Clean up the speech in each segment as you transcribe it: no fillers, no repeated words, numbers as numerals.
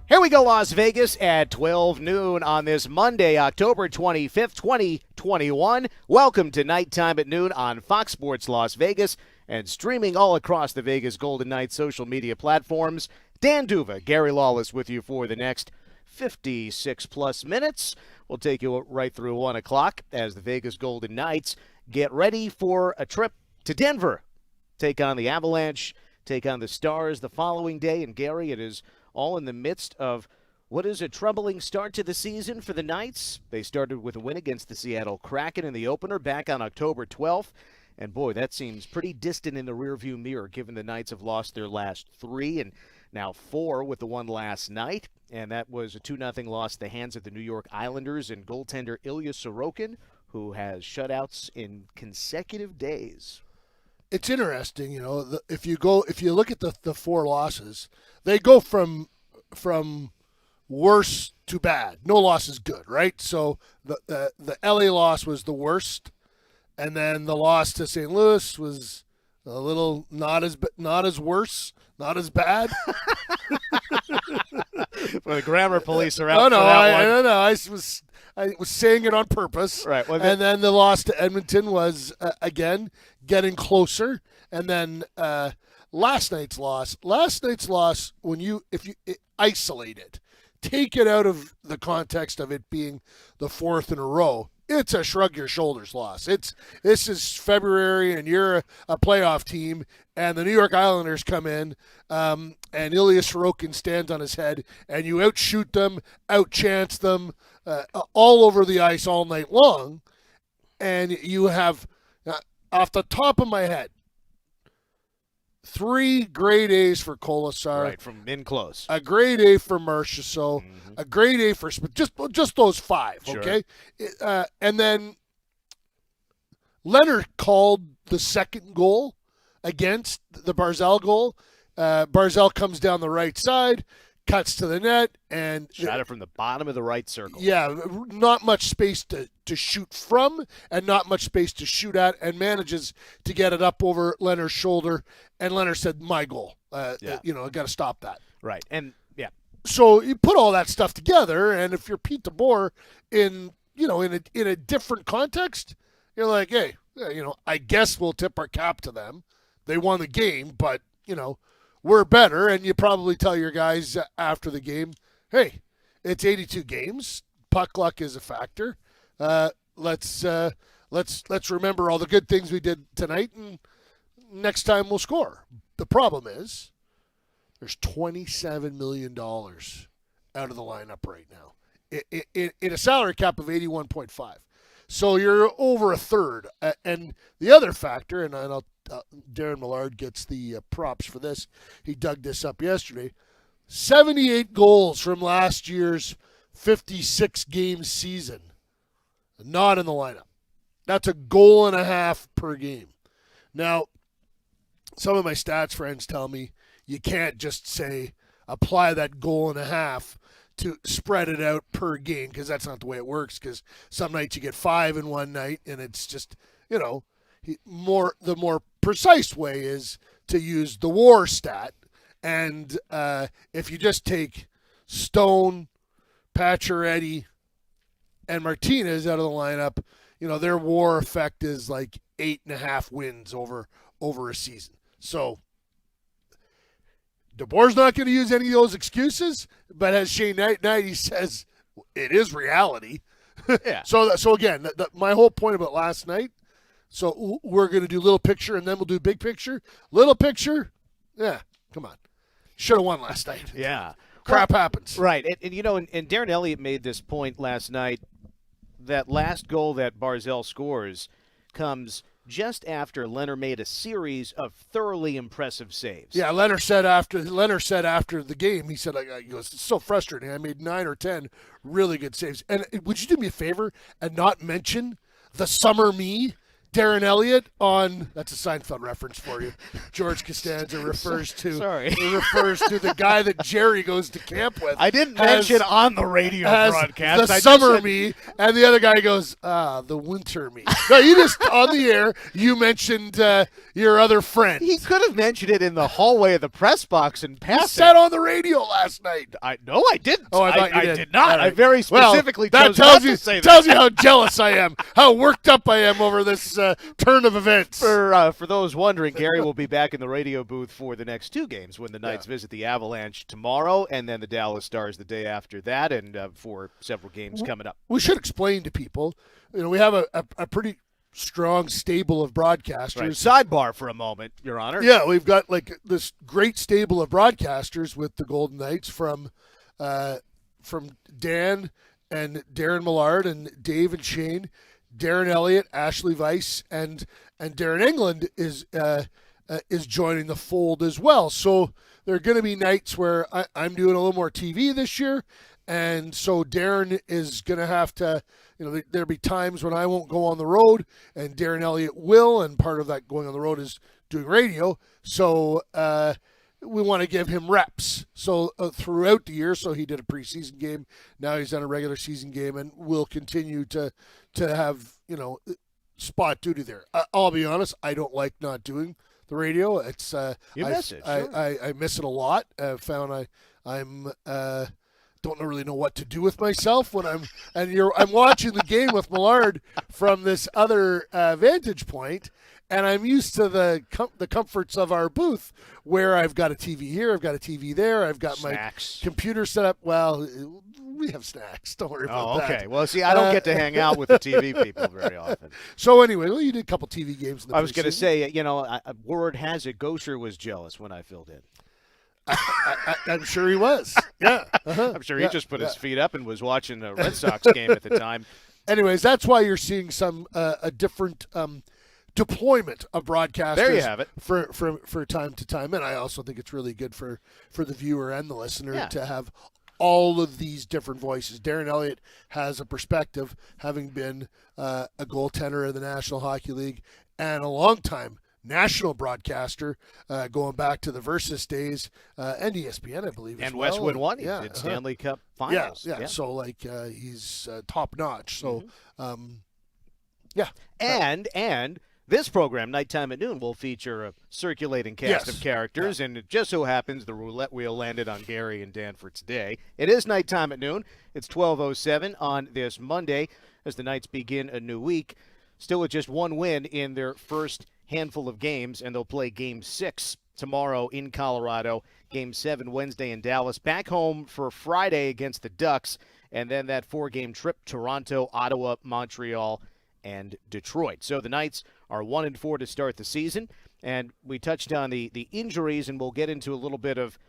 Here we go, Las Vegas at 12 noon on this Monday, October 25th, 2021. Welcome to Nighttime at Noon on Fox Sports Las Vegas and streaming all across the Vegas Golden Knights social media platforms. Dan D'Uva, Gary Lawless with you for the next 56-plus minutes. We'll take you right through 1 o'clock as the Vegas Golden Knights get ready for a trip to Denver. Take on the Avalanche, take on the Stars the following day. And, Gary, it is all in the midst of what is a troubling start to the season for the Knights. They started with a win against the Seattle Kraken in the opener back on October 12th. And, boy, that seems pretty distant in the rearview mirror given the Knights have lost their last 3 and now 4 with the one last night. And that was a 2-0 loss at the hands of the New York Islanders and goaltender Ilya Sorokin, who has shutouts in consecutive days. It's interesting, if you look at the 4 losses, they go from worse to bad. No loss is good, right? So the LA loss was the worst, and then the loss to St. Louis was a little not as worse, not as bad. Well, the grammar police are out for that one. No, I was saying it on purpose. Right. Well, and then the loss to Edmonton was again getting closer, and then last night's loss, when if you isolate it, take it out of the context of it being the 4th in a row, it's a shrug your shoulders loss. This is February and you're a playoff team, and the New York Islanders come in, and Ilya Sorokin stands on his head, and you outshoot them, outchance them all over the ice all night long, and you have, off the top of my head, 3 grade A's for Kolasar. Right, from in close. A grade A for Marchessault. Mm-hmm. A grade A for Smith. Just those 5, sure. Okay? And then Leonard called the second goal against the Barzal goal. Barzal comes down the right side, cuts to the net, and shot it from the bottom of the right circle. Yeah, not much space to shoot from and not much space to shoot at, and manages to get it up over Leonard's shoulder. And Leonard said, my goal. I got to stop that. Right. And, yeah. So you put all that stuff together, and if you're Pete DeBoer in a different context, you're like, hey, I guess we'll tip our cap to them. They won the game, but, we're better. And you probably tell your guys after the game, hey, it's 82 games. Puck luck is a factor. Let's remember all the good things we did tonight, and next time we'll score. The problem is there's $27 million out of the lineup right now in a salary cap of 81.5. So you're over a third. And the other factor, and Darren Millard gets the props for this. He dug this up yesterday. 78 goals from last year's 56-game season. Not in the lineup. That's a goal and a half per game. Now, some of my stats friends tell me you can't just say apply that goal and a half to spread it out per game, because that's not the way it works, because some nights you get 5 in one night, and it's just, the more precise way is to use the WAR stat. And if you just take Stone, Pacioretty, and Martinez out of the lineup, their WAR effect is like 8.5 wins over a season. So DeBoer's not going to use any of those excuses, but as Shane Knight says, it is reality. Yeah. So again, my whole point about last night, so we're going to do little picture and then we'll do big picture. Little picture, yeah, come on. Should have won last night. Yeah. Crap happens. Right. And Darren Elliott made this point last night. That last goal that Barzal scores comes just after Leonard made a series of thoroughly impressive saves. Yeah, Leonard said after the game, he said, it's so frustrating. I made 9 or 10 really good saves. And would you do me a favor and not mention the summer me Darren Elliott on, that's a Seinfeld reference for you. George Costanza refers to the guy that Jerry goes to camp with. I didn't mention on the radio broadcast. The summer me, and the other guy goes, the winter me. No, you just, on the air, you mentioned your other friend. He could have mentioned it in the hallway of the press box and passed it. Said on the radio last night. I didn't. Oh, I thought you I did. did not. Right. I very specifically chose tells not you, to say that. tells you how jealous I am, how worked up I am over this turn of events. For those wondering, Gary will be back in the radio booth for the next two games when the Knights visit the Avalanche tomorrow and then the Dallas Stars the day after that, and for several games coming up. We should explain to people, we have a pretty strong stable of broadcasters. Right. Sidebar for a moment, Your Honor. Yeah, we've got like this great stable of broadcasters with the Golden Knights from Dan and Darren Millard and Dave and Shane, Darren Elliott, Ashley Weiss, and Darren England is joining the fold as well. So there are going to be nights where I'm doing a little more TV this year, and so Darren is going to have to, there'll be times when I won't go on the road, and Darren Elliott will, and part of that going on the road is doing radio. So we want to give him reps. So throughout the year, so he did a preseason game, now he's done a regular season game, and we'll continue to have, spot duty there. I'll be honest, I don't like not doing the radio. It's you miss it. Sure. I miss it a lot. I found I'm don't really know what to do with myself when I'm watching the game with Millard from this other vantage point, and I'm used to the comforts of our booth where I've got a TV here, I've got a TV there, I've got snacks. My computer set up. Well, we have snacks. Don't worry about that. Oh, okay. Well, see, I don't get to hang out with the TV people very often. So anyway, you did a couple TV games in the I was going to say, word has it Gosher was jealous when I filled in. I'm sure he was. Yeah. Uh-huh. I'm sure he just put his feet up and was watching the Red Sox game at the time. Anyways, that's why you're seeing a different deployment of broadcasters. There you have it. For time to time, and I also think it's really good for the viewer and the listener to have all of these different voices. Darren Elliott has a perspective, having been a goaltender in the National Hockey League and a long-time national broadcaster, going back to the Versus days, and ESPN, I believe, and Westwood won. He did Stanley Cup Finals. Yeah. So he's top notch. So, And this program, Nighttime at Noon, will feature a circulating cast of characters, and it just so happens the roulette wheel landed on Gary and Dan for today. It is Nighttime at Noon. It's 12:07 on this Monday as the Knights begin a new week, still with just one win in their first handful of games, and they'll play Game 6 tomorrow in Colorado, Game 7 Wednesday in Dallas, back home for Friday against the Ducks, and then that 4-game trip, Toronto, Ottawa, Montreal, and Detroit. So the Knights are 1-4 to start the season, and we touched on the injuries, and we'll get into a little bit of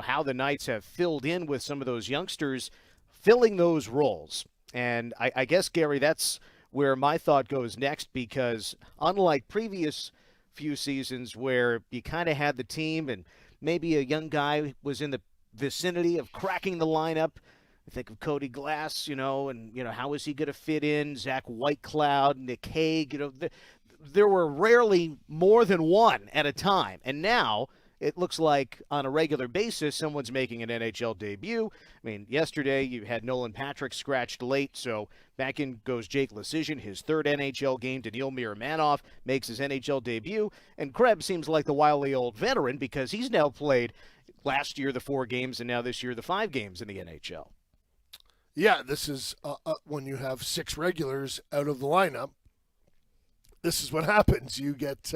how the Knights have filled in with some of those youngsters filling those roles. And I guess, Gary, that's where my thought goes next, because unlike previous few seasons where you kind of had the team and maybe a young guy was in the vicinity of cracking the lineup, I think of Cody Glass, and how is he going to fit in? Zach Whitecloud, Nick Hague, there were rarely more than one at a time. And now it looks like on a regular basis someone's making an NHL debut. I mean, yesterday you had Nolan Patrick scratched late, so back in goes Jake Lecision, his third NHL game. Daniil Miromanov makes his NHL debut, and Krebs seems like the wily old veteran because he's now played last year the 4 games and now this year the 5 games in the NHL. Yeah, this is when you have 6 regulars out of the lineup. This is what happens. You get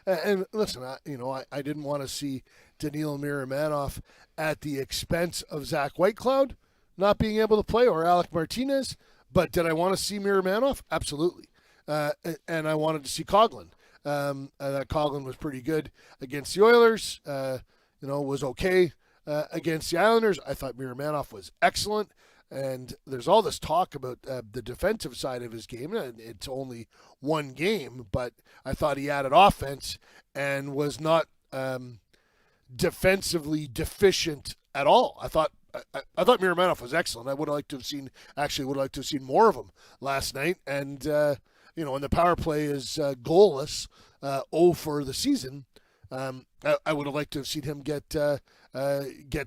and listen, I didn't want to see Daniil Miromanov at the expense of Zach Whitecloud not being able to play, or Alec Martinez. But did I want to see Miromanov? Absolutely. And I wanted to see Coughlin. Coughlin was pretty good against the Oilers. Was okay against the Islanders. I thought Miromanov was excellent. And there's all this talk about the defensive side of his game. It's only one game, but I thought he added offense and was not defensively deficient at all. I thought Miromanov was excellent. I would have liked to have seen more of him last night. And and the power play is goalless, 0 for the season. I would have liked to have seen him get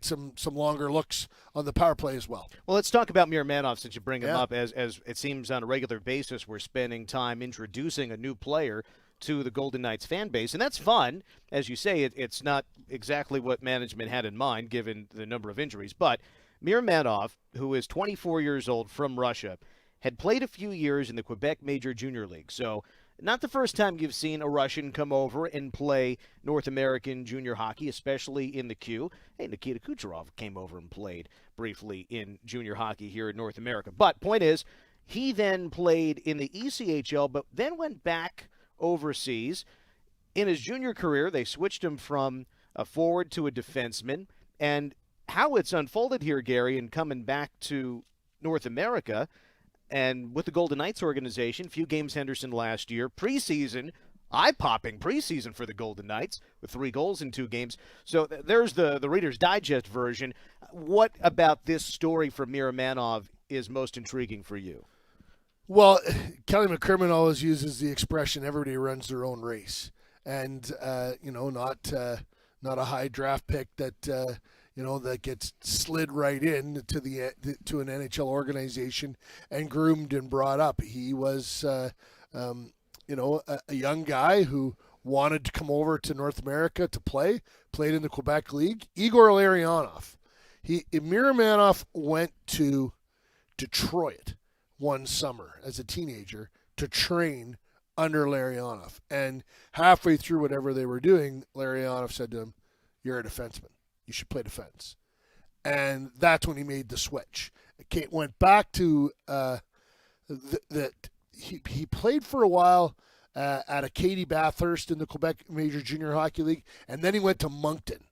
some longer looks on the power play as well. Well, let's talk about Miramanov since you bring him up. As it seems on a regular basis, we're spending time introducing a new player to the Golden Knights fan base, and that's fun. As you say, it's not exactly what management had in mind given the number of injuries, but Miramanov, who is 24 years old from Russia, had played a few years in the Quebec Major Junior League, so not the first time you've seen a Russian come over and play North American junior hockey, especially in the Q. Hey, Nikita Kucherov came over and played briefly in junior hockey here in North America. But point is, he then played in the ECHL, but then went back overseas. In his junior career, they switched him from a forward to a defenseman. And how it's unfolded here, Gary, and coming back to North America – and with the Golden Knights organization, few games Henderson last year, preseason, eye-popping preseason for the Golden Knights with 3 goals in 2 games. So there's the Reader's Digest version. What about this story from Miramanov is most intriguing for you? Well, Kelly McCrimmon always uses the expression "everybody runs their own race," and not a high draft pick that that gets slid right in to an NHL organization and groomed and brought up. He was, a young guy who wanted to come over to North America to played in the Quebec League. Igor Larionov. Miramanov went to Detroit one summer as a teenager to train under Larionov. And halfway through whatever they were doing, Larionov said to him, "You're a defenseman. You should play defense." And that's when he made the switch. Went back to he played for a while at Acadie Bathurst in the Quebec Major Junior Hockey League, and then he went to Moncton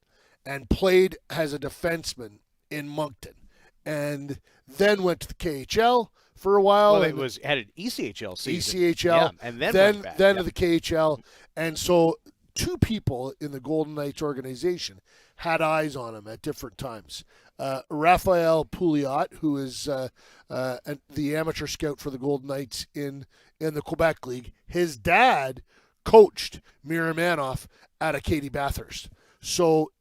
and played as a defenseman in Moncton, and then went to the KHL for a while. Well, it had an ECHL season. ECHL, and then to the KHL, and so 2 people in the Golden Knights organization had eyes on him at different times. Raphael Pouliot, who is the amateur scout for the Golden Knights in the Quebec League, his dad coached Miramanov at Acadie Bathurst. So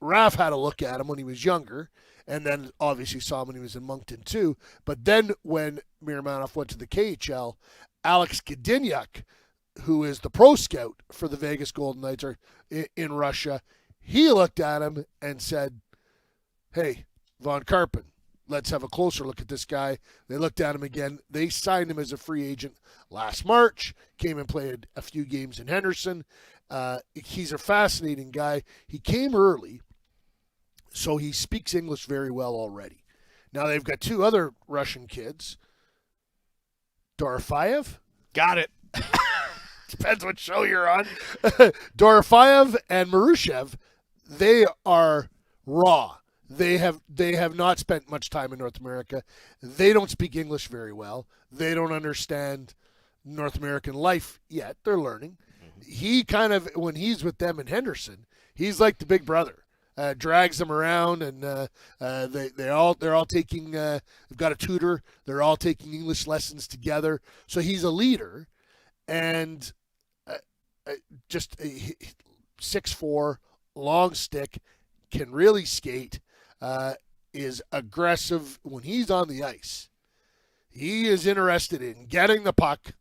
Raph had a look at him when he was younger, and then obviously saw him when he was in Moncton too. But then when Miramanov went to the KHL, Alex Gdyniak, who is the pro scout for the Vegas Golden Knights or in Russia, he looked at him and said, "Hey, Von Karpen, let's have a closer look at this guy." They looked at him again. They signed him as a free agent last March, came and played a few games in Henderson. He's a fascinating guy. He came early, so he speaks English very well already. Now they've got 2 other Russian kids. Dorofeyev? Got it. Depends what show you're on. Dorofeyev and Marushev, they are raw. They have not spent much time in North America. They don't speak English very well. They don't understand North American life yet. They're learning. He kind of, when he's with them in Henderson, he's like the big brother. Drags them around, and they're all taking. They've got a tutor. They're all taking English lessons together. So he's a leader, and just 6'4", long stick, can really skate. Is aggressive when he's on the ice. He is interested in getting the puck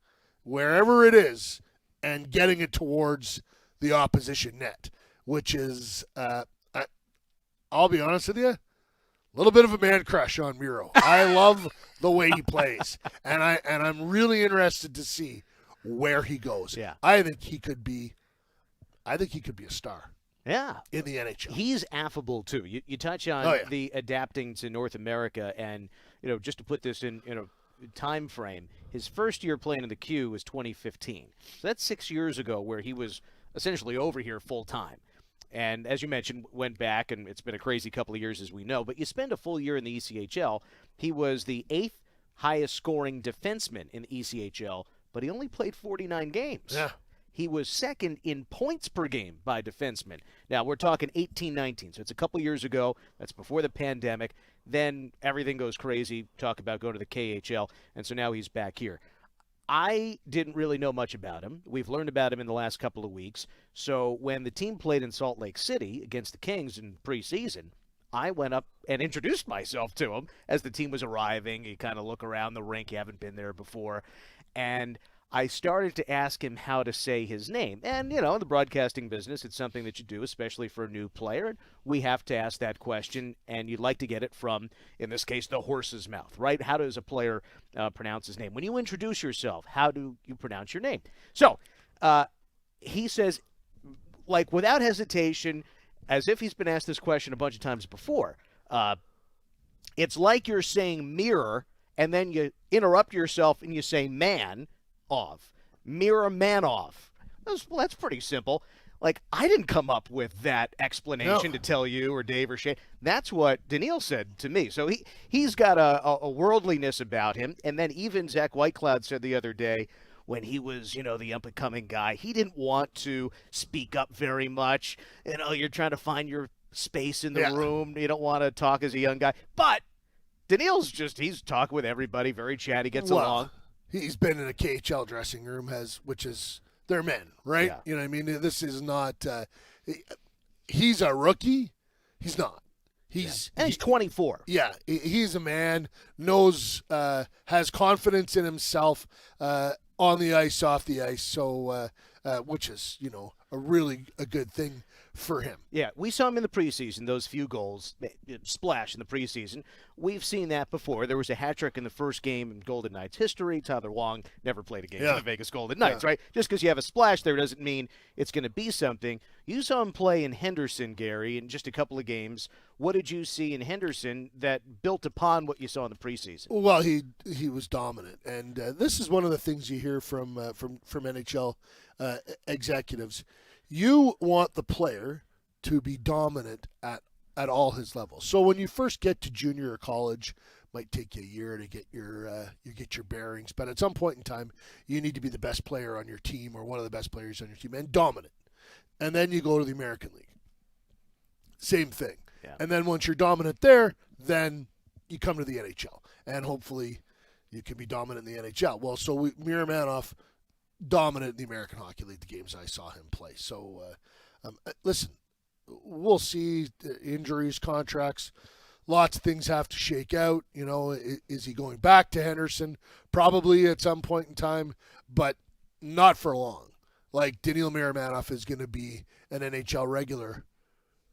wherever it is and getting it towards the opposition net, which is, I'll be honest with you, a little bit of a man crush on Miro. I love the way he plays, and I'm really interested to see where he goes. Yeah. I think he could be a star. Yeah. In the NHL. He's affable, too. You touch on the adapting to North America, and, just to put this in a time frame, his first year playing in the Q was 2015. So that's 6 years ago where he was essentially over here full time. And as you mentioned, went back, and it's been a crazy couple of years as we know, but you spend a full year in the ECHL. He was the 8th highest scoring defenseman in the ECHL, but he only played 49 games. Yeah. He was second in points per game by defensemen. Now, we're talking 18-19, so it's a couple years ago. That's before the pandemic. Then everything goes crazy. Talk about going to the KHL, and so now he's back here. I didn't really know much about him. We've learned about him in the last couple of weeks. So when the team played in Salt Lake City against the Kings in preseason, I went up and introduced myself to him as the team was arriving. You kind of look around the rink, you haven't been there before. And I started to ask him how to say his name. And, in the broadcasting business, it's something that you do, especially for a new player. And we have to ask that question, and you'd like to get it from, in this case, the horse's mouth, right? How does a player pronounce his name? When you introduce yourself, how do you pronounce your name? So he says, like, without hesitation, as if he's been asked this question a bunch of times before, it's like you're saying mirror, and then you interrupt yourself and you say man off. Mirror man off. Well, that's pretty simple. Like, I didn't come up with that explanation to tell you or Dave or Shane. That's what Daniil said to me. So he's got a worldliness about him. And then even Zach Whitecloud said the other day, when he was, the up-and-coming guy, he didn't want to speak up very much. You're trying to find your space in the room. You don't want to talk as a young guy. But Daniil's he's talking with everybody, very chatty, gets along. He's been in a KHL dressing room, which is, they're men, right? Yeah. You know what I mean? This is not, he's a rookie. He's not. And he's 24. Yeah, he's a man, knows, has confidence in himself on the ice, off the ice, so which is, a good thing for him. Yeah, we saw him in the preseason, those few goals, splash in the preseason. We've seen that before. There was a hat trick in the first game in Golden Knights history. Tyler Wong never played a game for the Vegas Golden Knights, right? Just because you have a splash there doesn't mean it's going to be something. You saw him play in Henderson, Gary, in just a couple of games. What did you see in Henderson that built upon what you saw in the preseason? Well, he was dominant, and this is one of the things you hear from NHL executives. You want the player to be dominant at all his levels. So when you first get to junior or college, might take you a year to get your bearings, but at some point in time, you need to be the best player on your team or one of the best players on your team and dominant. And then you go to the American League. Same thing. Yeah. And then once you're dominant there, then you come to the NHL, and hopefully you can be dominant in the NHL. Well, so Miromanov dominant in the American Hockey League, the games I saw him play. So, listen, we'll see injuries, contracts. Lots of things have to shake out. Is he going back to Henderson? Probably at some point in time, but not for long. Like, Daniil Miromanov is going to be an NHL regular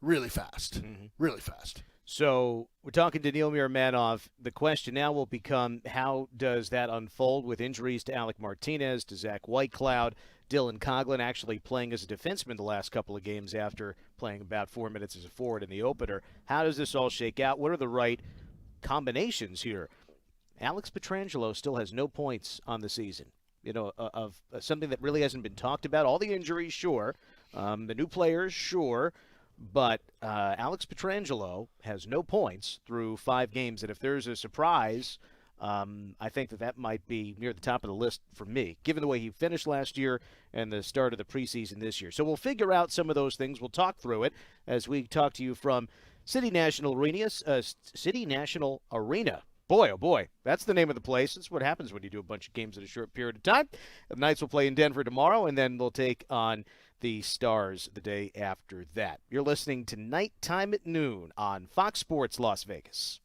really fast. Mm-hmm. Really fast. So we're talking to Daniil Miromanov. The question now will become, how does that unfold with injuries to Alec Martinez, to Zach Whitecloud, Dylan Coghlan actually playing as a defenseman the last couple of games after playing about 4 minutes as a forward in the opener? How does this all shake out? What are the right combinations here? Alex Pietrangelo still has no points on the season. Of something that really hasn't been talked about. All the injuries, sure. The new players, sure. But Alex Pietrangelo has no points through 5 games. And if there's a surprise, I think that might be near the top of the list for me, given the way he finished last year and the start of the preseason this year. So we'll figure out some of those things. We'll talk through it as we talk to you from City National Arena. City National Arena. Boy, oh boy, that's the name of the place. That's what happens when you do a bunch of games in a short period of time. The Knights will play in Denver tomorrow, and then they'll take on the Stars the day after that. You're listening to Nighttime at Noon on Fox Sports Las Vegas.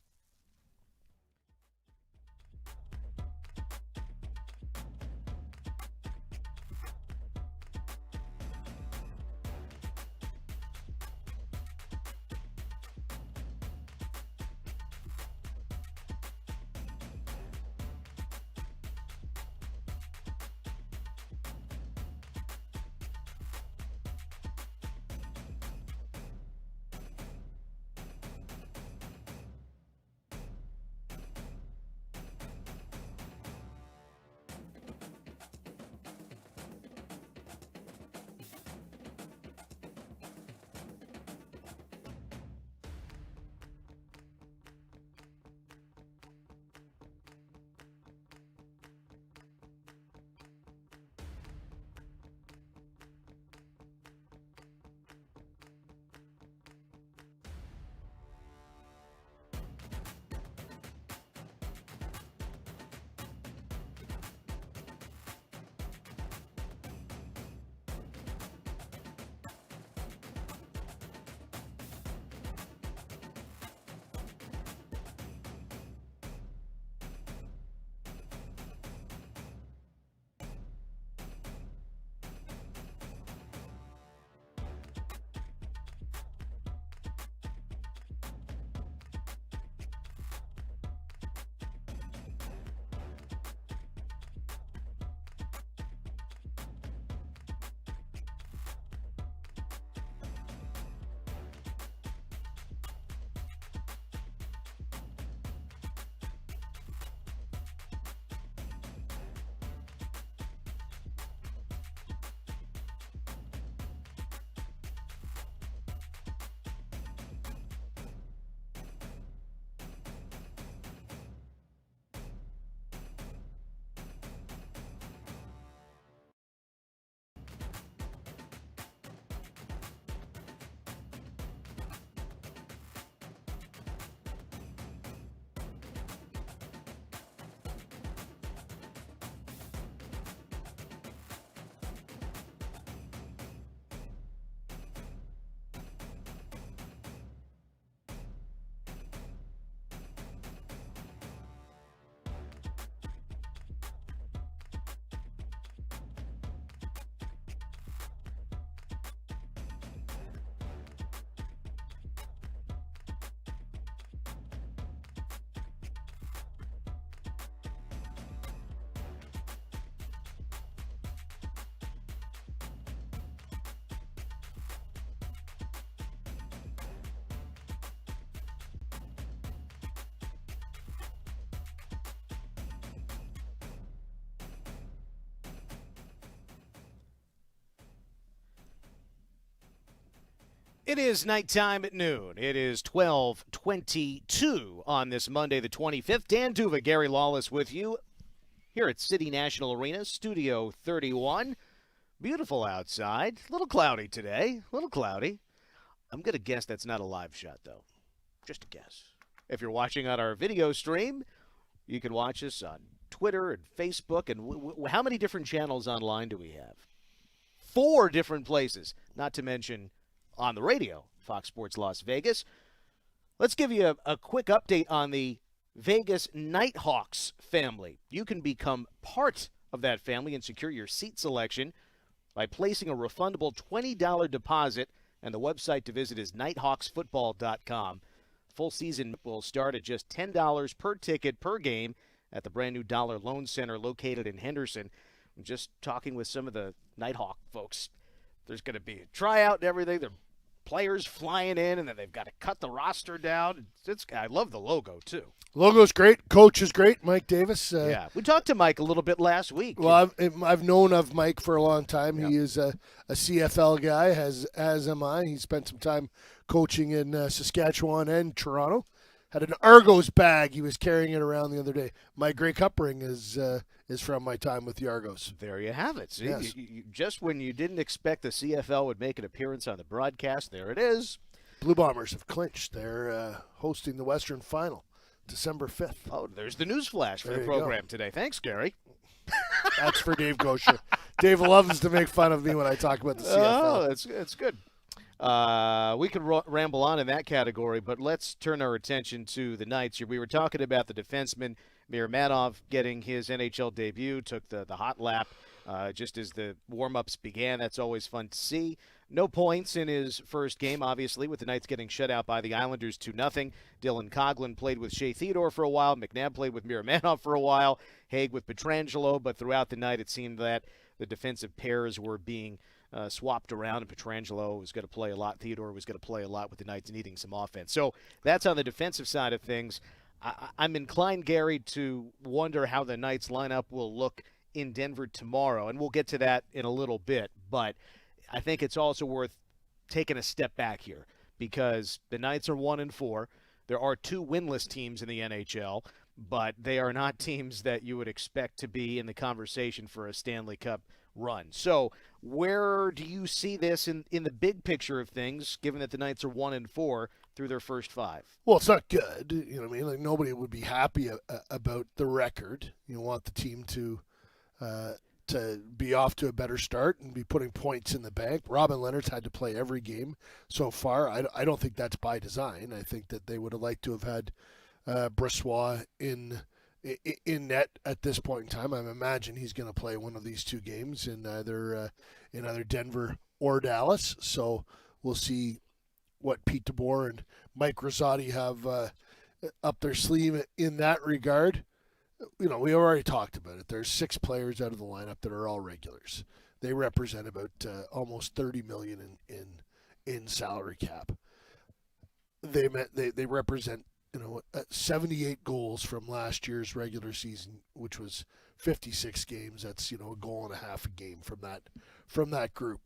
It is nighttime at noon. It is 12:22 on this Monday, the 25th. Dan D'Uva, Gary Lawless with you here at City National Arena, Studio 31. Beautiful outside. A little cloudy today. A little cloudy. I'm going to guess that's not a live shot, though. Just a guess. If you're watching on our video stream, you can watch us on Twitter and Facebook. And how many different channels online do we have? 4 different places, not to mention on the radio, Fox Sports Las Vegas. Let's give you a quick update on the Vegas Nighthawks family. You can become part of that family and secure your seat selection by placing a refundable $20 deposit, and the website to visit is nighthawksfootball.com. Full season will start at just $10 per ticket per game at the brand new Dollar Loan Center located in Henderson. I'm just talking with some of the Nighthawk folks. There's going to be a tryout and everything. They're players flying in, and then they've got to cut the roster down. I love the logo, too. Logo's great. Coach is great. Mike Davis. Yeah, we talked to Mike a little bit last week. Well, I've known of Mike for a long time. Yeah. He is a CFL guy, as am I. He spent some time coaching in Saskatchewan and Toronto. Had an Argos bag. He was carrying it around the other day. My Grey Cup ring is from my time with the Argos. There you have it. See, Yes. just when you didn't expect the CFL would make an appearance on the broadcast, there it is. Blue Bombers have clinched. They're hosting the Western Final, December 5th. Oh, there's the news flash for There the you program go. today. Thanks, Gary. That's for Dave Gosher. Dave loves to make fun of me when I talk about the CFL. Oh, it's good. We could ramble on in that category, but let's turn our attention to the Knights. We were talking about the defenseman Mirmanov getting his NHL debut, took the hot lap just as the warm-ups began. That's always fun to see. No points in his first game, obviously, with the Knights getting shut out by the Islanders 2-0. Dylan Coughlin played with Shea Theodore for a while. McNabb played with Mirmanov for a while. Haig with Pietrangelo, but throughout the night it seemed that the defensive pairs were being swapped around, and Pietrangelo was going to play a lot. Theodore was going to play a lot with the Knights needing some offense. So that's on the defensive side of things. I'm inclined, Gary, to wonder how the Knights lineup will look in Denver tomorrow, and we'll get to that in a little bit. But I think it's also worth taking a step back here because the Knights are 1-4. There are 2 winless teams in the NHL, but they are not teams that you would expect to be in the conversation for a Stanley Cup run. So where do you see this in the big picture of things, given that the Knights are 1-4 through their first 5? Well, it's not good. You know what I mean? Like, nobody would be happy about the record. You want the team to be off to a better start and be putting points in the bank. Robin Leonard's had to play every game so far. I don't think that's by design. I think that they would have liked to have had Brossoit in net at this point in time. I imagine he's going to play one of these 2 games in either Denver or Dallas. So we'll see what Pete DeBoer and Mike Rosati have up their sleeve in that regard. You know, we already talked about it. There's 6 players out of the lineup that are all regulars. They represent about almost $30 million in salary cap. They represent 78 goals from last year's regular season, which was 56 games. That's a goal and a half a game from that group.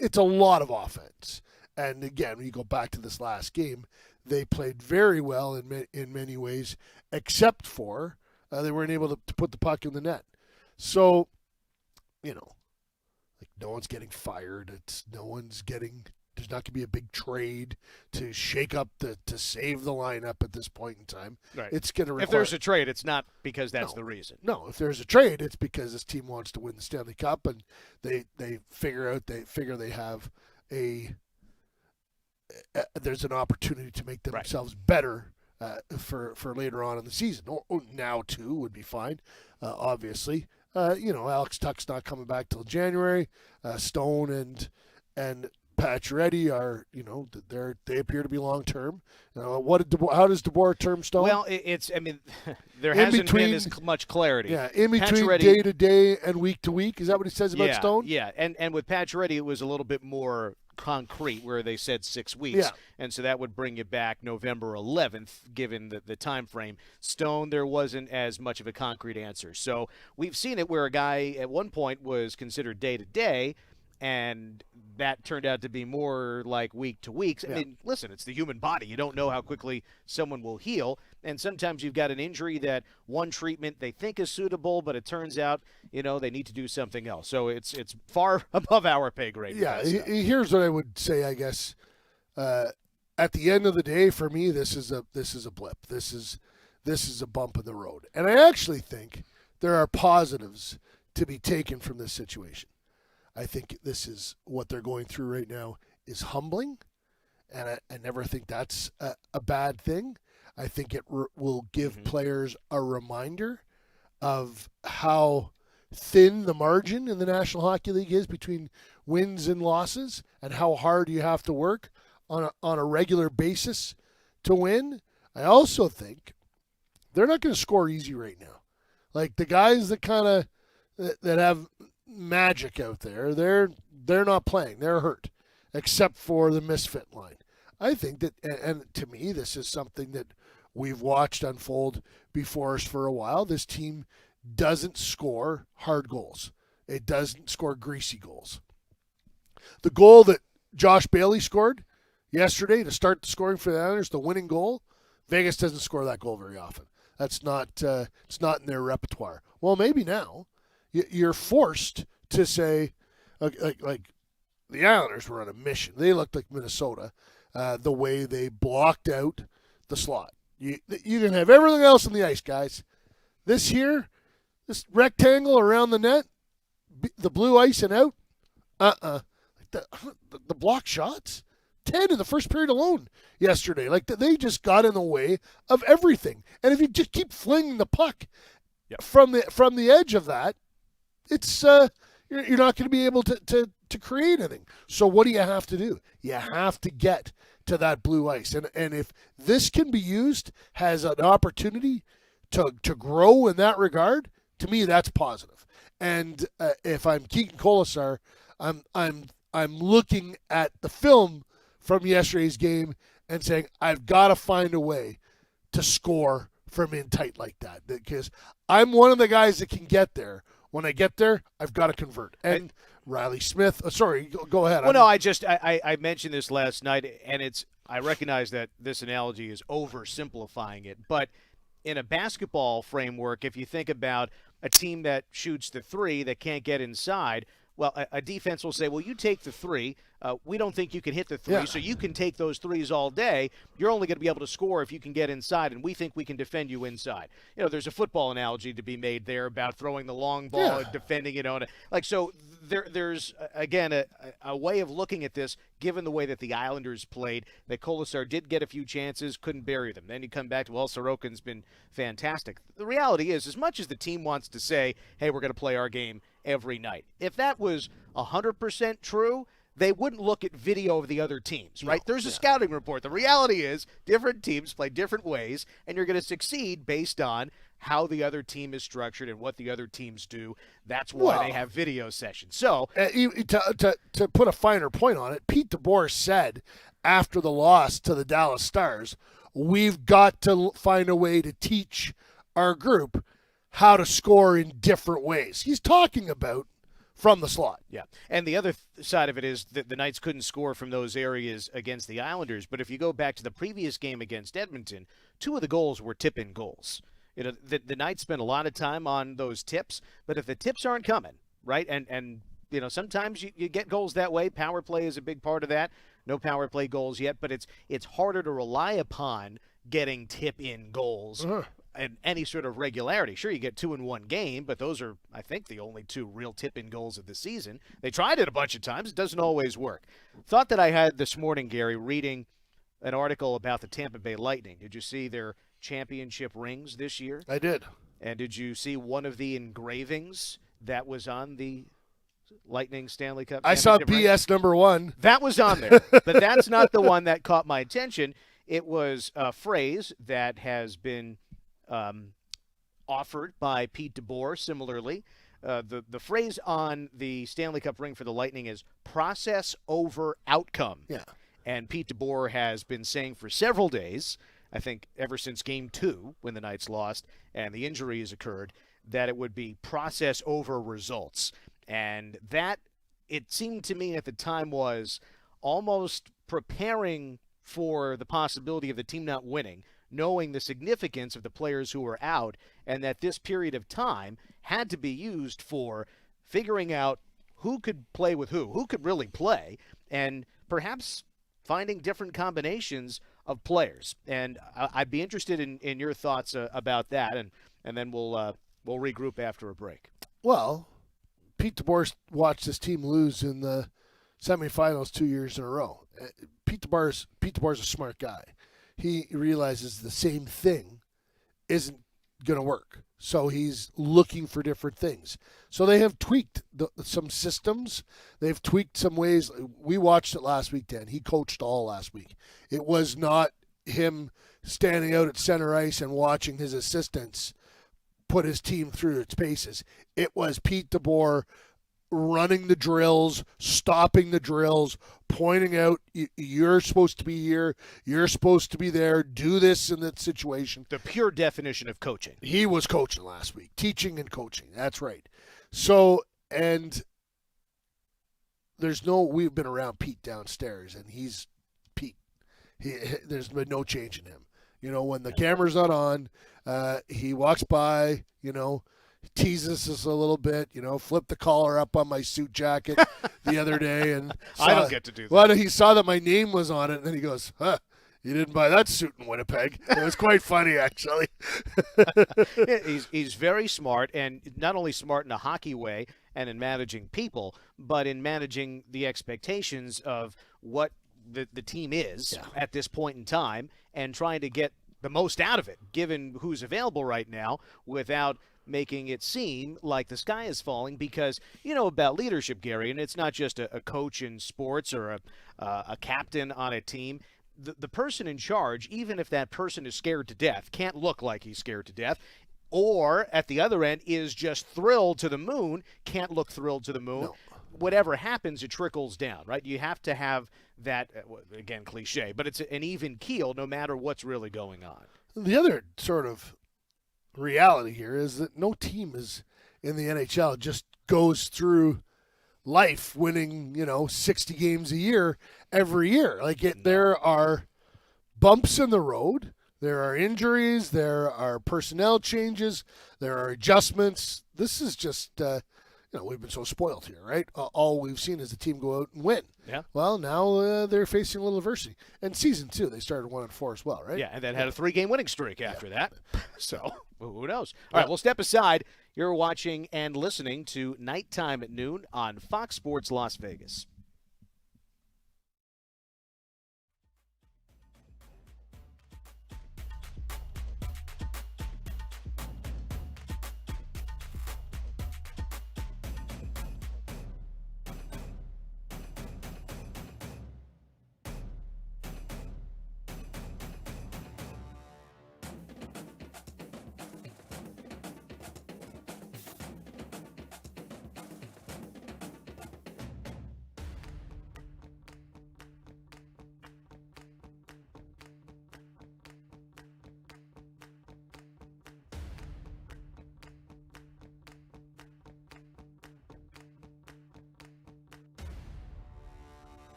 It's a lot of offense. And again, when you go back to this last game, they played very well in many ways, except for they weren't able to put the puck in the net. So, no one's getting fired. There's not going to be a big trade to shake up to save the lineup at this point in time. Right. It's going to require. If there's a trade, it's not because that's the reason. No, if there's a trade, it's because this team wants to win the Stanley Cup, and they figure they have there's an opportunity to make themselves better for later on in the season. Or now too would be fine, obviously. Alex Tuck's not coming back till January. Stone and Pacioretty are, they appear to be long term. How does DeBoer term Stone? Well, there hasn't been as much clarity. Yeah, in between Pacioretty, day to day and week to week. Is that what he says about Stone? Yeah, and with Pacioretty, it was a little bit more concrete, where they said 6 weeks, Yeah. and so that would bring you back November 11th, given the time frame. Stone, there wasn't as much of a concrete answer. So we've seen it where a guy at one point was considered day to day, and that turned out to be more like week to week. I mean, listen, it's the human body. You don't know how quickly someone will heal, and sometimes you've got an injury that one treatment they think is suitable, but it turns out, they need to do something else. So it's far above our pay grade. Yeah, here's what I would say, I guess. At the end of the day, for me, this is a blip. This is a bump in the road. And I actually think there are positives to be taken from this situation. I think this is what they're going through right now is humbling, and I never think that's a bad thing. I think it will give players a reminder of how thin the margin in the National Hockey League is between wins and losses, and how hard you have to work on a regular basis to win. I also think they're not going to score easy right now. Like the guys that kind of that have magic out there, they're not playing. They're hurt, except for the misfit line. I think that, and to me, this is something that we've watched unfold before us for a while. This team doesn't score hard goals. It doesn't score greasy goals. The goal that Josh Bailey scored yesterday to start the scoring for the Islanders, the winning goal, Vegas doesn't score that goal very often. That's not it's not in their repertoire. Well, maybe now you're forced to say, like the Islanders were on a mission. They looked like Minnesota, the way they blocked out the slot. You can have everything else on the ice, guys. This rectangle around the net, the blue ice and out, the block shots, 10 in the first period alone yesterday. Like they just got in the way of everything. And if you just keep flinging the puck from the edge of that, it's you're not going to be able to create anything. So what do you have to do? You have to get to that blue ice. And if this can be used as an opportunity to grow in that regard, to me that's positive. And if I'm Keegan Colasar, I'm looking at the film from yesterday's game and saying, I've got to find a way to score from in tight like that, because I'm one of the guys that can get there. When I get there, I've got to convert. And Riley Smith, sorry, go ahead. Well, no, I mentioned this last night, and I recognize that this analogy is oversimplifying it, but in a basketball framework, if you think about a team that shoots the three that can't get inside, well, a defense will say, well, you take the three. We don't think you can hit the three, so you can take those threes all day. You're only going to be able to score if you can get inside, and we think we can defend you inside. There's a football analogy to be made there about throwing the long ball and defending it on it. So there's, again, a way of looking at this, given the way that the Islanders played, that Colasar did get a few chances, couldn't bury them. Then you come back to, well, Sorokin's been fantastic. The reality is, as much as the team wants to say, hey, we're going to play our game every night, if that was 100% true, they wouldn't look at video of the other teams, right? There's a scouting report. The reality is different teams play different ways, and you're going to succeed based on how the other team is structured and what the other teams do. That's why they have video sessions. So to put a finer point on it, Pete DeBoer said after the loss to the Dallas Stars, we've got to find a way to teach our group how to score in different ways. He's talking about from the slot. Yeah, and the other side of it is that the Knights couldn't score from those areas against the Islanders, but if you go back to the previous game against Edmonton, 2 of the goals were tip-in goals. The Knights spent a lot of time on those tips, but if the tips aren't coming, right, and sometimes you get goals that way. Power play is a big part of that. No power play goals yet, but it's harder to rely upon getting tip-in goals and any sort of regularity. Sure, you get 2 in one game, but those are, I think, the only 2 real tip-in goals of the season. They tried it a bunch of times. It doesn't always work. Thought that I had this morning, Gary, reading an article about the Tampa Bay Lightning. Did you see their championship rings this year? I did. And did you see one of the engravings that was on the Lightning Stanley Cup? I saw BS number 1. That was on there, but that's not the one that caught my attention. It was a phrase that has been offered by Pete DeBoer similarly. The phrase on the Stanley Cup ring for the Lightning is process over outcome. Yeah. And Pete DeBoer has been saying for several days, I think ever since Game 2 when the Knights lost and the injuries occurred, that it would be process over results. And that it seemed to me at the time was almost preparing for the possibility of the team not winning, knowing the significance of the players who were out, and that this period of time had to be used for figuring out who could play with who could really play, and perhaps finding different combinations of players. And I'd be interested in your thoughts about that, and then we'll regroup after a break. Well, Pete DeBoer watched this team lose in the semifinals 2 years in a row. Pete DeBoer's a smart guy. He realizes the same thing isn't going to work. So he's looking for different things. So they have tweaked some systems. They've tweaked some ways. We watched it last week, Dan. He coached all last week. It was not him standing out at center ice and watching his assistants put his team through its paces. It was Pete DeBoer running the drills, stopping the drills, pointing out, you're supposed to be here, you're supposed to be there, do this in that situation. The pure definition of coaching. He was coaching last week, teaching and coaching. That's right. So, and we've been around Pete downstairs, and he's Pete. There's been no change in him. When the camera's not on, he walks by, teases us a little bit, flipped the collar up on my suit jacket the other day. And I don't get to do that. Well, he saw that my name was on it, and then he goes, huh, you didn't buy that suit in Winnipeg. It was quite funny, actually. He's very smart, and not only smart in a hockey way and in managing people, but in managing the expectations of what the team is at this point in time, and trying to get the most out of it, given who's available right now, without making it seem like the sky is falling. Because about leadership, Gary, and it's not just a coach in sports or a captain on a team. The person in charge, even if that person is scared to death, can't look like he's scared to death. Or at the other end is just thrilled to the moon, can't look thrilled to the moon. No. Whatever happens, it trickles down, right? You have to have that, again, cliche, but it's an even keel no matter what's really going on. The other sort of reality here is that no team is in the NHL just goes through life winning, 60 games a year every year. There are bumps in the road. There are injuries. There are personnel changes. There are adjustments. This is just, we've been so spoiled here, right? All we've seen is the team go out and win. Yeah. Well, now they're facing a little adversity. And season 2, they started 1-4 as well, right? Yeah, and then had a 3-game winning streak after that. So who knows? All right, we'll step aside. You're watching and listening to Nighttime at Noon on Fox Sports Las Vegas.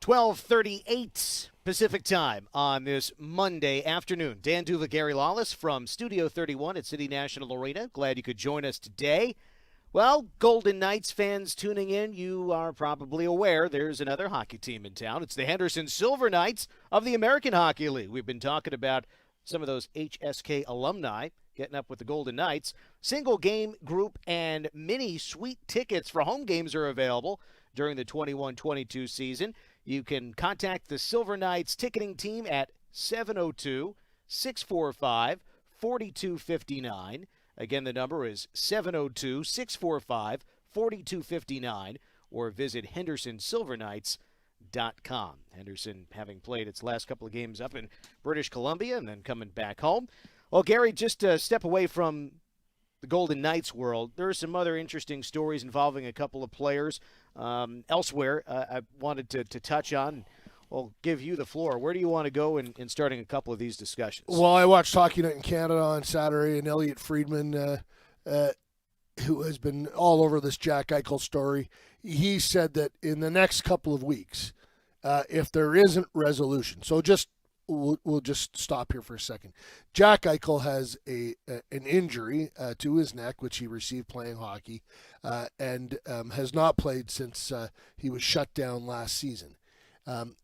12:38 Pacific time on this Monday afternoon. D'Uva, Gary Lawless from Studio 31 at City National Arena. Glad you could join us today. Well, Golden Knights fans tuning in, you are probably aware there's another hockey team in town. It's the Henderson Silver Knights of the American Hockey League. We've been talking about some of those HSK alumni getting up with the Golden Knights. Single game, group, and mini suite tickets for home games are available during the 21-22 season. You can contact the Silver Knights ticketing team at 702-645-4259. Again, the number is 702-645-4259, or visit HendersonSilverKnights.com. Henderson having played its last couple of games up in British Columbia and then coming back home. Well, Gary, just to step away from the Golden Knights world, there are some other interesting stories involving a couple of players elsewhere I wanted to touch on. I'll give you the floor. Where do you want to go in starting a couple of these discussions? Well, I watched Hockey Night in Canada on Saturday, and Elliot Friedman, who has been all over this Jack Eichel story, he said that in the next couple of weeks, if there isn't resolution, so we'll just stop here for a second. Jack Eichel has an injury to his neck, which he received playing hockey, and has not played since he was shut down last season.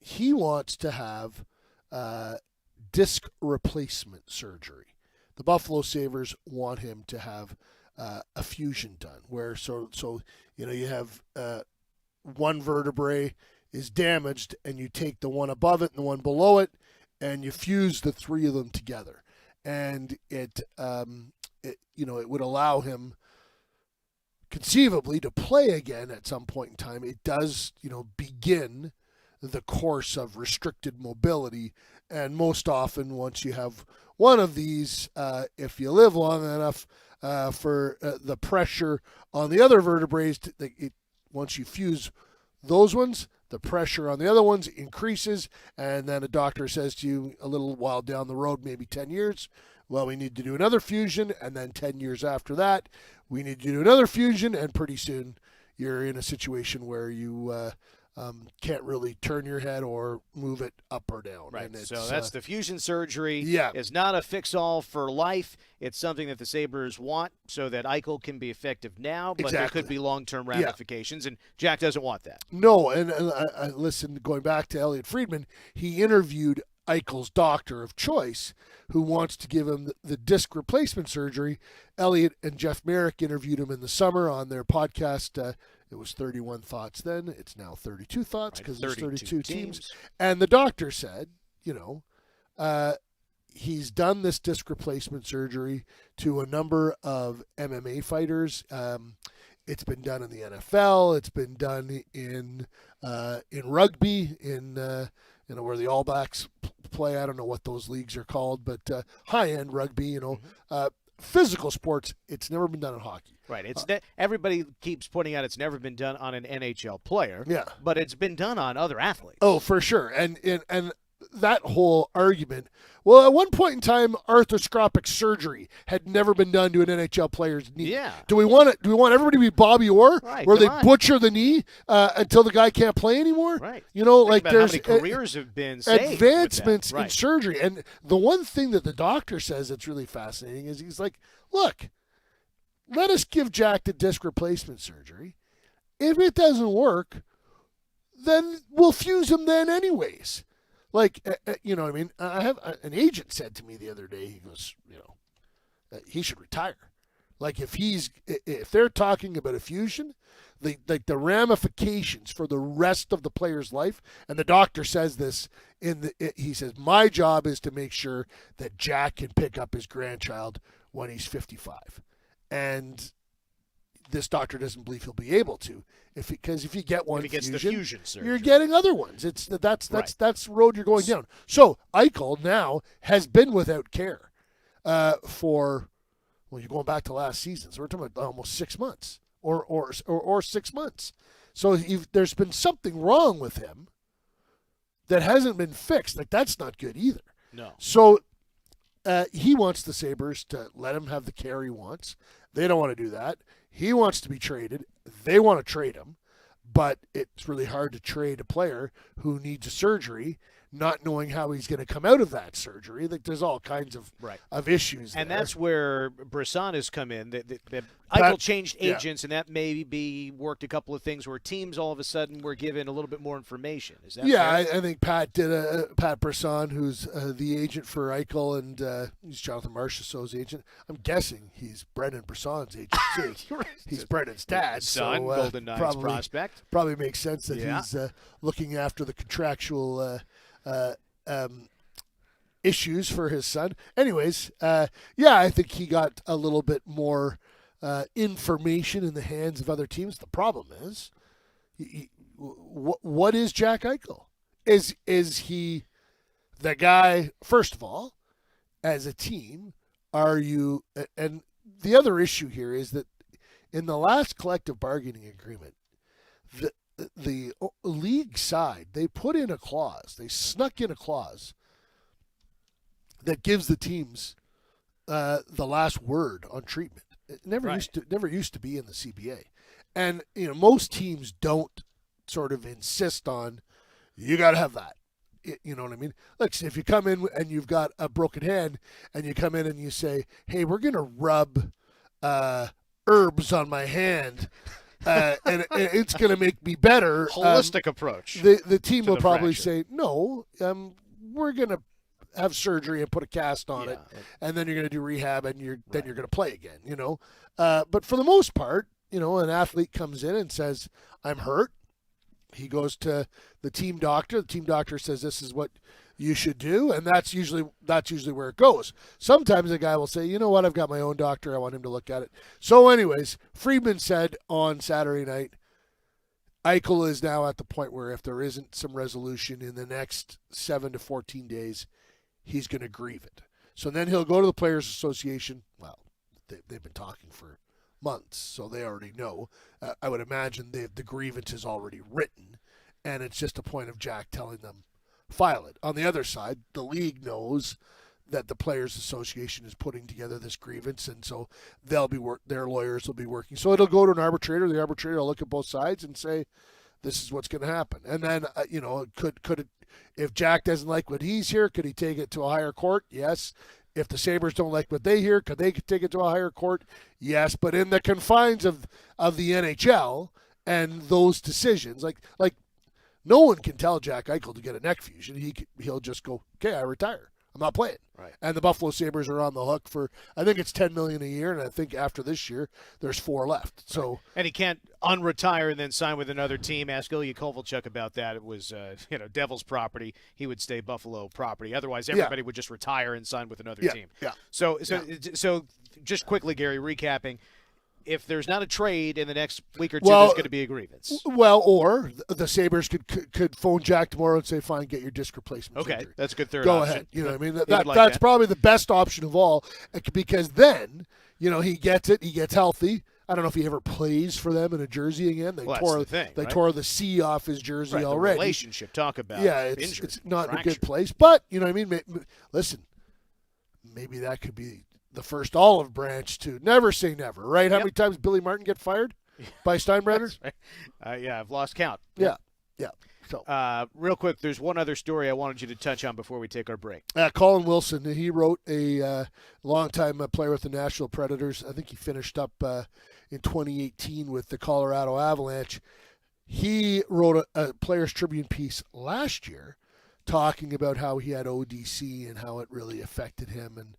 He wants to have disc replacement surgery. The Buffalo Sabres want him to have a fusion done, where so you have one vertebrae is damaged, and you take the one above it and the one below it, and you fuse the three of them together, and it would allow him conceivably to play again at some point in time. It does begin the course of restricted mobility, and most often once you have one of these, if you live long enough, for the pressure on the other vertebrae, once you fuse those ones, the pressure on the other ones increases, and then a doctor says to you a little while down the road, maybe 10 years, well, we need to do another fusion, and then 10 years after that, we need to do another fusion, and pretty soon you're in a situation where you can't really turn your head or move it up or down. Right. And So that's the fusion surgery. Yeah. It's not a fix-all for life. It's something that the Sabres want so that Eichel can be effective now, but there could be long-term ramifications, and Jack doesn't want that. No, and I listened, going back to Elliot Friedman, he interviewed Eichel's doctor of choice, who wants to give him the disc replacement surgery. Elliot and Jeff Merrick interviewed him in the summer on their podcast. It was 31 Thoughts then. It's now 32 Thoughts because there's 32 teams. And the doctor said, he's done this disc replacement surgery to a number of MMA fighters. It's been done in the NFL. It's been done in rugby, where the All Blacks play. I don't know what those leagues are called, but high-end rugby, physical sports, it's never been done in hockey. Right. Everybody keeps pointing out it's never been done on an NHL player. Yeah. But it's been done on other athletes. Oh, for sure. And that whole argument. Well, at one point in time, arthroscopic surgery had never been done to an NHL player's knee. Yeah. Do we want everybody to be Bobby Orr, right, where they butcher the knee until the guy can't play anymore? Right. There's how many careers have been saved advancements with that. in surgery. And the one thing that the doctor says that's really fascinating is he's like, look, let us give Jack the disc replacement surgery. If it doesn't work, then we'll fuse him then anyways. Like, you know what I mean? I have an agent said to me the other day, he goes, he should retire. Like, if they're talking about a fusion, the ramifications for the rest of the player's life, and the doctor says this he says, my job is to make sure that Jack can pick up his grandchild when he's 55. And this doctor doesn't believe he'll be able to, because if you get one fusion surgery, you're getting other ones. That's the road you're going down. So Eichel now has been without care for, well, you're going back to last season, so we're talking about almost 6 months or 6 months. So there's been something wrong with him that hasn't been fixed. Like, that's not good either. No. So he wants the Sabres to let him have the care he wants. They don't want to do that. He wants to be traded. They want to trade him. but it's really hard to trade a player who needs a surgery, not knowing how he's going to come out of that surgery. Like, there's all kinds of issues and there. that's where Brisson has come in. That Eichel changed agents, and that maybe worked a couple of things where teams all of a sudden were given a little bit more information. Is that fair? I think Pat did Pat Brisson, who's the agent for Eichel, and he's Jonathan Marchessault's agent. I'm guessing he's Brendan Brisson's agent too. He's Brendan's dad, son, so Golden Knights prospect. Probably makes sense that he's looking after the contractual issues for his son. Anyways, I think he got a little bit more information in the hands of other teams. The problem is, what is Jack Eichel? Is he the guy? First of all, as a team, are you? And the other issue here is that in the last collective bargaining agreement, the league side, they put in a clause. They snuck in a clause that gives the teams the last word on treatment. It never used to be in the CBA, and most teams don't sort of insist on you got to have that. You know what I mean? Like, if you come in and you've got a broken hand, and you come in and you say, "Hey, we're gonna rub herbs on my hand." And it's going to make me better. Holistic approach. The team will probably say, no, we're going to have surgery and put a cast on it, and then you're going to do rehab, and then you're going to play again, But for the most part, an athlete comes in and says, I'm hurt. He goes to the team doctor. The team doctor says, this is what you should do, and that's usually where it goes. Sometimes a guy will say, you know what, I've got my own doctor, I want him to look at it. So anyways, Friedman said on Saturday night, Eichel is now at the point where if there isn't some resolution in the next 7 to 14 days, he's going to grieve it. So then he'll go to the Players Association. Well, they've been talking for months, so they already know. I would imagine the grievance is already written, and it's just a point of Jack telling them, file it. On the other side, the league knows that the Players Association is putting together this grievance, and so their lawyers will be working. So it'll go to an arbitrator. The arbitrator will look at both sides and say, this is what's going to happen. And then, could it, if Jack doesn't like what he's here, could he take it to a higher court? Yes. If the Sabres don't like what they hear, could they take it to a higher court? Yes. But in the confines of the NHL and those decisions, like no one can tell Jack Eichel to get a neck fusion. He'll just go, okay, I retire. I'm not playing. Right. And the Buffalo Sabres are on the hook for, I think it's $10 million a year, and I think after this year, there's 4 left. So, and he can't unretire and then sign with another team. Ask Ilya Kovalchuk about that. It was, Devils property. He would stay Buffalo property. Otherwise, everybody would just retire and sign with another team. Yeah. So just quickly, Gary, recapping. If there's not a trade in the next week or two, there's going to be a grievance. Well, or the Sabres could phone Jack tomorrow and say, fine, get your disc replacement surgery. That's a good third Go option. ahead. You know what I mean? That's probably the best option of all, because then, he gets it, he gets healthy. I don't know if he ever plays for them in a jersey again. They tore the C off his jersey already. The relationship, talk about. Yeah, it's not in a good place. But, you know what I mean? Listen, maybe that could be the first olive branch to never say never, right? How many times Billy Martin get fired by Steinbrenner? Right. I've lost count. Yeah. So, real quick, there's one other story I wanted you to touch on before we take our break. Colin Wilson, he wrote a longtime player with the Nashville Predators. I think he finished up in 2018 with the Colorado Avalanche. He wrote a Players Tribune piece last year talking about how he had ODC and how it really affected him and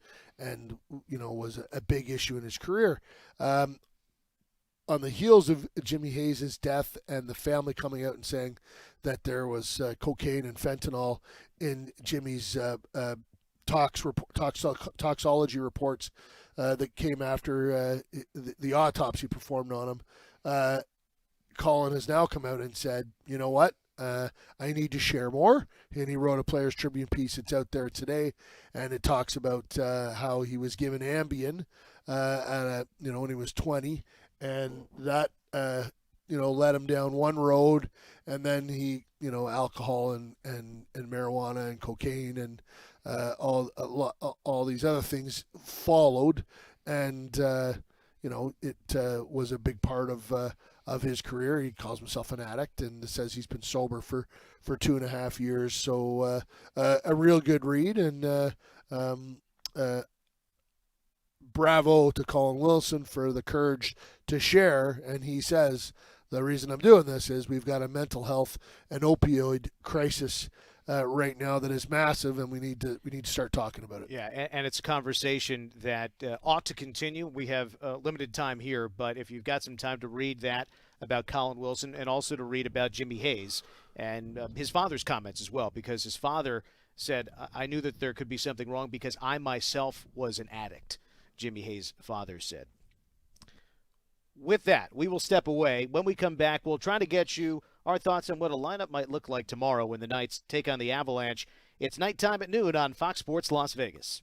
was a big issue in his career. On the heels of Jimmy Hayes' death and the family coming out and saying that there was cocaine and fentanyl in Jimmy's toxology reports that came after the autopsy performed on him, Colin has now come out and said, you know what? I need to share more. And he wrote a Players Tribune piece. It's out there today, and it talks about how he was given Ambien when he was 20, and that led him down one road, and then he alcohol and marijuana and cocaine and all these other things followed, and it was a big part of of his career. He calls himself an addict and says he's been sober for 2.5 years. So a real good read, and bravo to Colin Wilson for the courage to share. And he says, the reason I'm doing this is we've got a mental health and opioid crisis right now that is massive, and we need to start talking about it. Yeah, and it's a conversation that ought to continue. We have limited time here, but if you've got some time to read that about Colin Wilson, and also to read about Jimmy Hayes and his father's comments as well, because his father said, I knew that there could be something wrong because I myself was an addict, Jimmy Hayes' father said. With that, we will step away. When we come back, we'll try to get you our thoughts on what a lineup might look like tomorrow when the Knights take on the Avalanche. It's nighttime at noon on Fox Sports Las Vegas.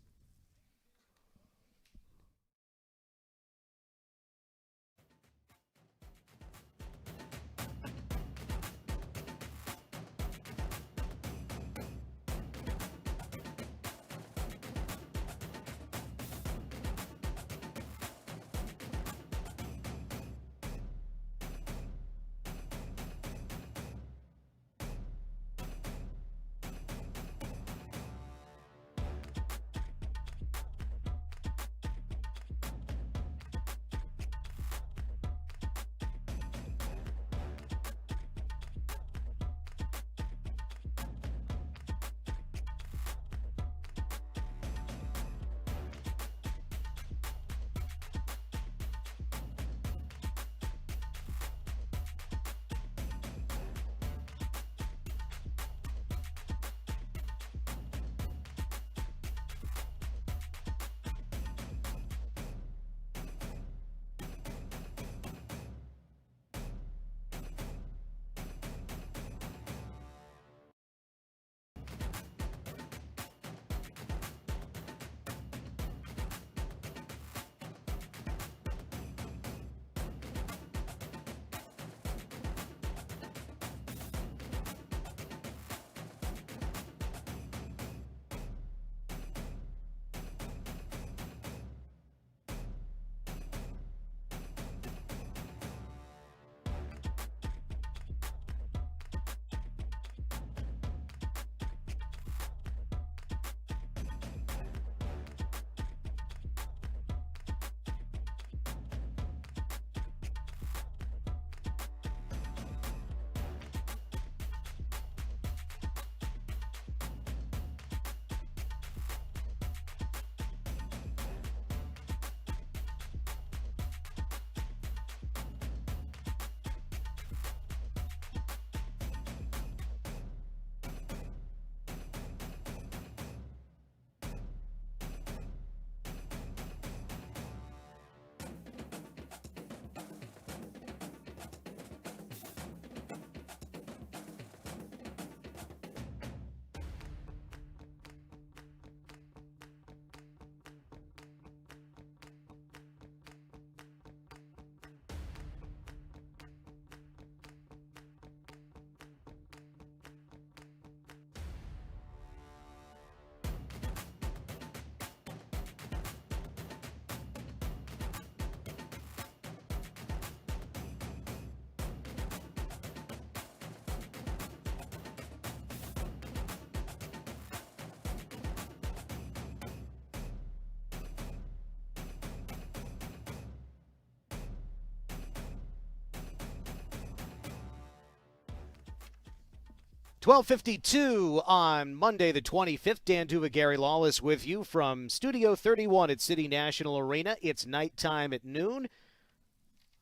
.1252 on Monday the 25th. D'Uva, Gary Lawless with you from Studio 31 at City National Arena. It's nighttime at noon.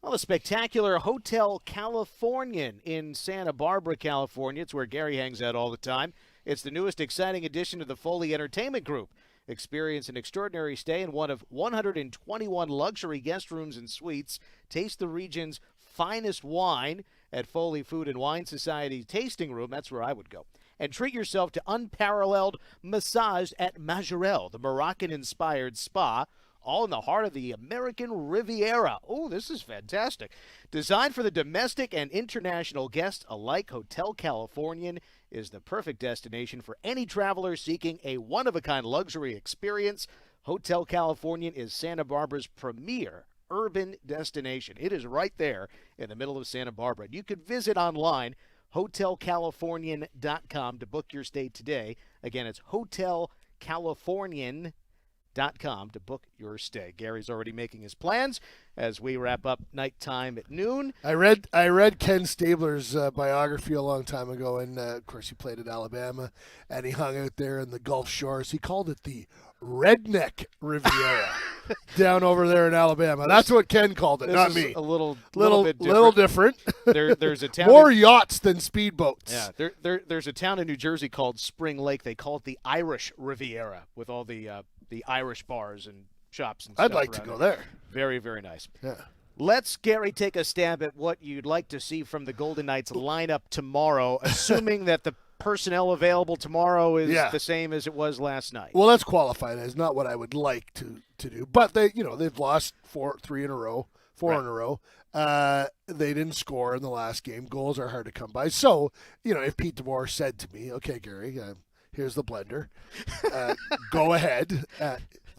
Well, the spectacular Hotel Californian in Santa Barbara, California. It's where Gary hangs out all the time. It's the newest exciting addition to the Foley Entertainment Group. Experience an extraordinary stay in one of 121 luxury guest rooms and suites. Taste the region's finest wine at Foley Food and Wine Society Tasting Room. That's where I would go. And treat yourself to unparalleled massage at Majorelle, the Moroccan-inspired spa, all in the heart of the American Riviera. Oh, this is fantastic. Designed for the domestic and international guests alike, Hotel Californian is the perfect destination for any traveler seeking a one-of-a-kind luxury experience. Hotel Californian is Santa Barbara's premier urban destination. It is right there in the middle of Santa Barbara. You could visit online, hotelcalifornian.com, to book your stay today. Again, it's hotelcalifornian.com to book your stay. Gary's already making his plans as we wrap up Nighttime at Noon. I read Ken Stabler's biography a long time ago, and of course he played at Alabama, and he hung out there in the Gulf Shores. He called it the Redneck Riviera down over there in Alabama. That's what Ken called it, not me. A little bit different. There's a town more yachts than speedboats. Yeah, there's a town in New Jersey called Spring Lake. They call it the Irish Riviera with all the Irish bars and shops and stuff. I'd like to go there. Very, very nice. Yeah. Let's, Gary, take a stab at what you'd like to see from the Golden Knights lineup tomorrow, assuming that the personnel available tomorrow is the same as it was last night. Well, let's qualify that as not what I would like to do. But they've lost four in a row. They didn't score in the last game. Goals are hard to come by. So, if Pete DeBoer said to me, "Okay, Gary, here's the blender. Go ahead."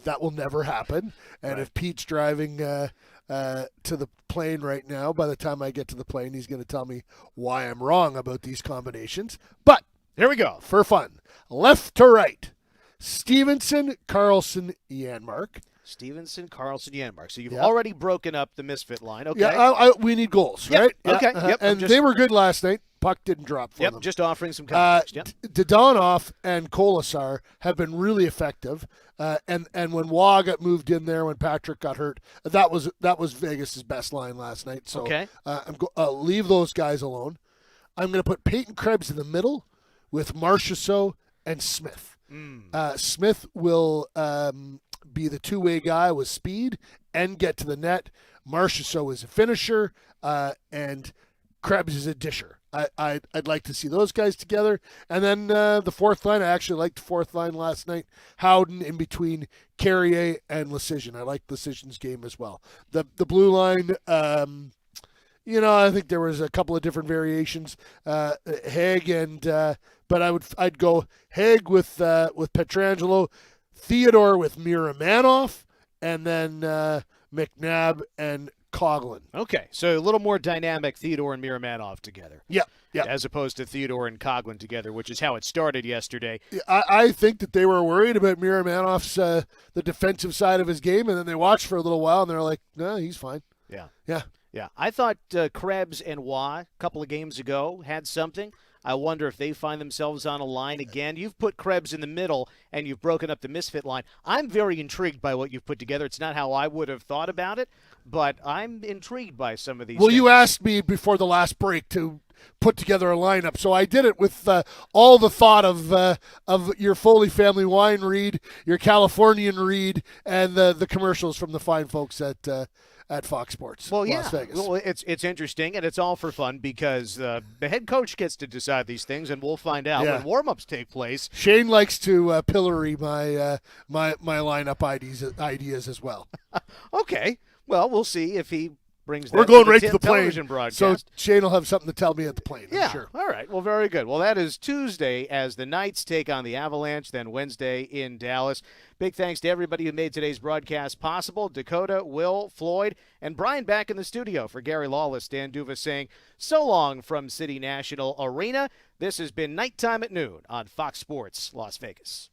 That will never happen. And if Pete's driving to the plane right now, by the time I get to the plane, he's going to tell me why I'm wrong about these combinations. But here we go. For fun. Left to right. Stevenson, Carlson, Janmark. Stevenson, Carlson, Janmark. So you've already broken up the misfit line. Okay. Yeah, we need goals, right? Okay. Yep. And they were good last night. Puck didn't drop for them. Just offering some context. Dodonoff and Kolasar have been really effective. And when Waugh got moved in there, when Patrick got hurt, that was Vegas' best line last night. So leave those guys alone. I'm going to put Peyton Krebs in the middle with Marchessault and Smith. Smith will be the two-way guy with speed and get to the net. Marchessault is a finisher, and Krebs is a disher. I'd like to see those guys together. And then the fourth line, I actually liked the fourth line last night. Howden in between Carrier and Lecision. I like Lecision's game as well. The blue line, I think there was a couple of different variations. Haig and but I'd go Haig with Pietrangelo, Theodore with Miromanov, and then McNabb and Coughlin. Okay, so a little more dynamic Theodore and Miromanov together. Yeah. As opposed to Theodore and Coughlin together, which is how it started yesterday. I think that they were worried about Miromanov's the defensive side of his game, and then they watched for a little while, and they're like, no, he's fine. Yeah. I thought Krebs and Waugh a couple of games ago had something. I wonder if they find themselves on a line again. You've put Krebs in the middle, and you've broken up the misfit line. I'm very intrigued by what you've put together. It's not how I would have thought about it, but I'm intrigued by some of these things. You asked me before the last break to put together a lineup, so I did it with all the thought of your Foley Family Wine read, your Californian read, and the commercials from the fine folks at Fox Sports, Las Vegas. Well, it's interesting, and it's all for fun because the head coach gets to decide these things, and we'll find out when warm-ups take place. Shane likes to pillory my lineup ideas as well. Okay. Well, we'll see if he brings that We're going to right to the plane, television broadcast. so Shane will have something to tell me at the plane. I'm sure. All right. Well, very good. Well, that is Tuesday as the Knights take on the Avalanche, then Wednesday in Dallas. Big thanks to everybody who made today's broadcast possible. Dakota, Will, Floyd, and Brian back in the studio. For Gary Lawless, Dan D'Uva saying so long from City National Arena. This has been Nighttime at Noon on Fox Sports Las Vegas.